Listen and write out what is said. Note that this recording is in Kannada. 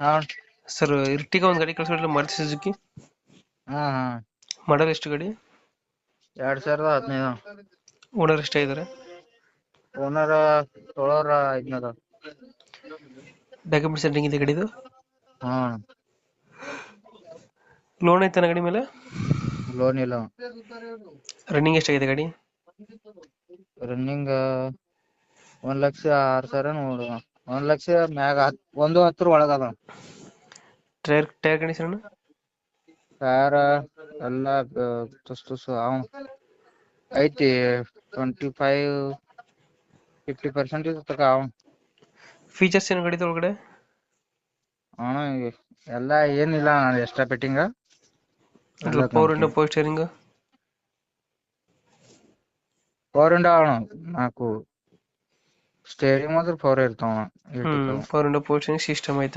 ಹಾ ಸರ್ ಇರ್ಟಿಗ ಒಂದು ಗಾಡಿ ಕಳಿಸ್ಬಿಟ್ರೆ ಮಾರುತಿ ಸುಜುಕಿ. ಹಾ ಹಾ ಮಾಡಲ್ ಎಷ್ಟು ಗಾಡಿ? 2015. ಓನರ್ ಎಷ್ಟೇ ಇದ್ದಾರೆ? ಓನರ್ 7,500. ಡಾಕ್ಯುಮೆಂಟ್ಸ್ ಸೆಟ್ಟಿಂಗ್ ಇದೆ ಗಾಡಿದು? ಹಾ ಲೋನ್ ಐತೆ ಗಾಡಿ ಮೇಲೆ? ಲೋನ್ ಇಲ್ಲ. ರನ್ನಿಂಗ್ ಎಷ್ಟಾಗಿದೆ ಗಾಡಿ? ರನ್ನಿಂಗ್ 1,06,000 ನೋಡು. 1,00,000 ಮ್ಯಾಗ 1,10 ಒಳಗದ. Tyre condition? ಟೈರ್ ಎಲ್ಲ ತುಸ್ ತುಸು ಐತಿ. 25-50% ತಕ ಅವ. ಫೀಚರ್ಸ್ ಏನು ಗಾಡಿದ ಒಳಗಡೆ? ಅಣ್ಣ ಎಲ್ಲ ಏನಿಲ್ಲ ಎಕ್ಸ್ಟ್ರಾ ಫಿಟ್ಟಿಂಗ್ ಇಲ್ಲ ಎಲ್ಲ power window, company. Power steering? Power window ಅಣ್ಣ 4. ಸ್ಟೇರಿಂಗ್ ಮಾತ್ರ 4 ಇರ್ತಾವ. Power window, power steering system ಐತೆ.